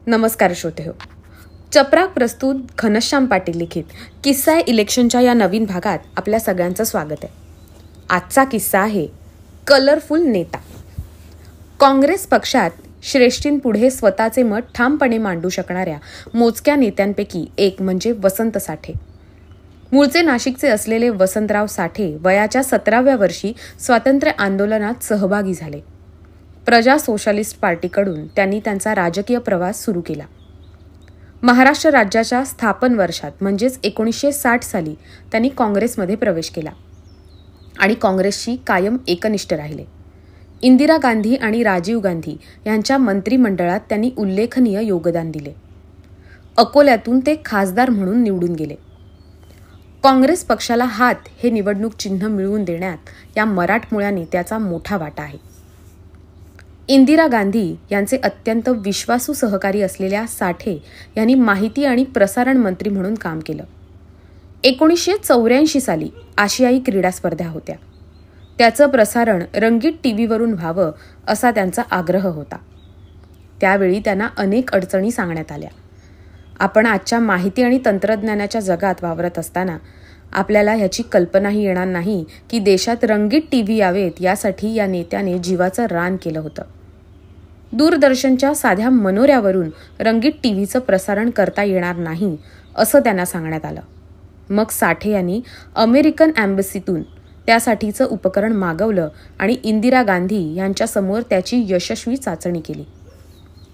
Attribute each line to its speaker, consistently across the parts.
Speaker 1: नमस्कार श्रोतेहो. चपराक प्रस्तुत घनश्याम पाटील लिखित किस्सा आहे इलेक्शनच्या या नवीन भागात आपल्या सगळ्यांचं स्वागत आहे. आजचा किस्सा आहे कलरफुल नेता. काँग्रेस पक्षात श्रेष्ठींपुढे स्वतःचे मत ठामपणे मांडू शकणाऱ्या मोजक्या नेत्यांपैकी एक म्हणजे वसंत साठे. मूळचे नाशिकचे असलेले वसंतराव साठे वयाच्या 17व्या वर्षी स्वातंत्र्य आंदोलनात सहभागी झाले. प्रजा सोशलिस्ट पार्टीकडून त्यांनी त्यांचा राजकीय प्रवास सुरू केला. महाराष्ट्र राज्याच्या स्थापन वर्षात म्हणजेच 1960 साली त्यांनी काँग्रेसमध्ये प्रवेश केला आणि काँग्रेसशी कायम एकनिष्ठ राहिले. इंदिरा गांधी आणि राजीव गांधी यांच्या मंत्रिमंडळात त्यांनी उल्लेखनीय योगदान दिले. अकोल्यातून ते खासदार म्हणून निवडून गेले. काँग्रेस पक्षाला हात हे निवडणूक चिन्ह मिळवून देण्यात या मराठमोळ्या नेत्याचा मोठा वाटा आहे. इंदिरा गांधी यांचे अत्यंत विश्वासू सहकारी असलेल्या साठे यांनी माहिती आणि प्रसारण मंत्री म्हणून काम केलं. 1984 साली आशियाई क्रीडा स्पर्धा होत्या. त्याचं प्रसारण रंगीत टीव्हीवरून व्हावं असा त्यांचा आग्रह होता. त्यावेळी त्यांना अनेक अडचणी सांगण्यात आल्या. आपण आजच्या माहिती आणि तंत्रज्ञानाच्या जगात वावरत असताना आपल्याला ह्याची कल्पनाही येणार नाही की देशात रंगीत टीव्ही यावेत यासाठी या नेत्याने जीवाचं रान केलं होतं. दूरदर्शनच्या साध्या मनोऱ्यावरून रंगीत टीव्हीचं प्रसारण करता येणार नाही असं त्यांना सांगण्यात आलं. मग साठे यांनी अमेरिकन एम्बसीतून त्यासाठीचं उपकरण मागवलं आणि इंदिरा गांधी यांच्यासमोर त्याची यशस्वी चाचणी केली.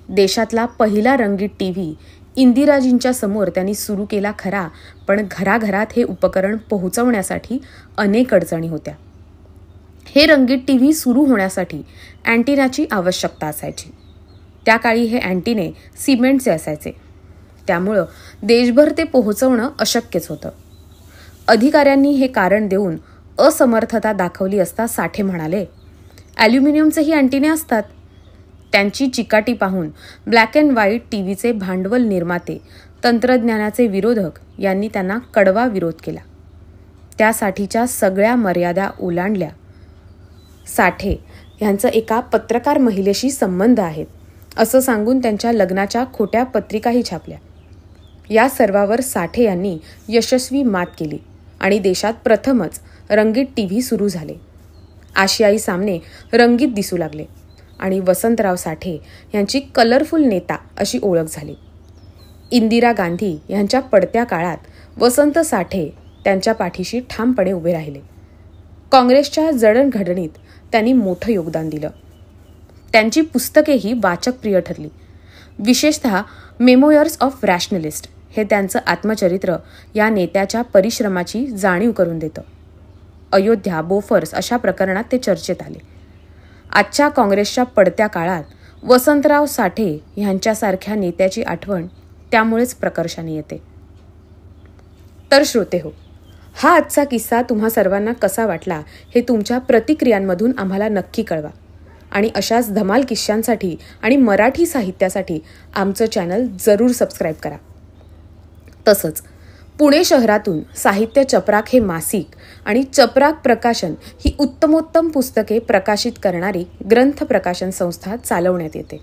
Speaker 1: देशातला पहिला रंगीत टीव्ही इंदिराजींच्या समोर त्यांनी सुरू केला खरा, पण घराघरात हे उपकरण पोहोचवण्यासाठी अनेक अडचणी होत्या. हे रंगीत टीव्ही सुरू होण्यासाठी अँटिनाची आवश्यकता असायची. त्या काळी हे अँटिने सिमेंटचे असायचे, त्यामुळं देशभर ते पोहोचवणं अशक्यच होतं. अधिकाऱ्यांनी हे कारण देऊन असमर्थता दाखवली असता साठे म्हणाले, ॲल्युमिनियमचेही अँटिने असतात. त्यांची चिकाटी पाहून ब्लॅक अँड व्हाईट टीव्हीचे भांडवल निर्माते, तंत्रज्ञानाचे विरोधक यांनी त्यांना कडवा विरोध केला. त्यासाठीच्या सगळ्या मर्यादा ओलांडल्या. साठे यांचं एका पत्रकार महिलेशी संबंध आहेत असं सांगून त्यांच्या लग्नाच्या खोट्या पत्रिकाही छापल्या. या सर्वावर साठे यांनी यशस्वी मात केली आणि देशात प्रथमच रंगीत टीव्ही सुरू झाले. आशियाई सामने रंगीत दिसू लागले आणि वसंतराव साठे यांची कलरफुल नेता अशी ओळख झाली. इंदिरा गांधी यांच्या पडत्या काळात वसंत साठे त्यांच्या पाठीशी ठामपणे उभे राहिले. काँग्रेसच्या जडणघडणीत त्यांनी मोठं योगदान दिलं. त्यांची पुस्तकेही वाचकप्रिय ठरली. विशेषतः मेमोयर्स ऑफ रॅशनलिस्ट हे त्यांचं आत्मचरित्र या नेत्याच्या परिश्रमाची जाणीव करून देतं. अयोध्या, बोफर्स अशा प्रकरणात ते चर्चेत आले. आजच्या काँग्रेसच्या पडत्या काळात वसंतराव साठे यांच्यासारख्या नेत्याची आठवण त्यामुळेच प्रकर्षाने येते. तर श्रोतेहो, हा आजचा किस्सा तुम्हा सर्वांना कसा वाटला हे तुमच्या प्रतिक्रियांमधून आम्हाला नक्की कळवा आणि अशाच धमाल किस्स्यांसाठी आणि मराठी साहित्यासाठी आमचं चॅनल जरूर सबस्क्राईब करा. तसंच पुणे शहरातून साहित्य चपराक हे मासिक आणि चपराक प्रकाशन ही उत्तमोत्तम पुस्तके प्रकाशित करणारी ग्रंथ प्रकाशन संस्था चालवण्यात येते.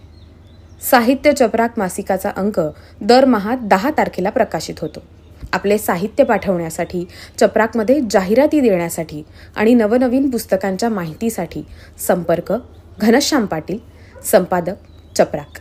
Speaker 1: साहित्य चपराक मासिकाचा अंक दरमहा 10 तारखेला प्रकाशित होतो. आपले साहित्य पाठवण्यासाठी, चपराकमध्ये जाहिराती देण्यासाठी आणि नवनवीन पुस्तकांच्या माहितीसाठी संपर्क घनश्याम पाटील, संपादक चपराक.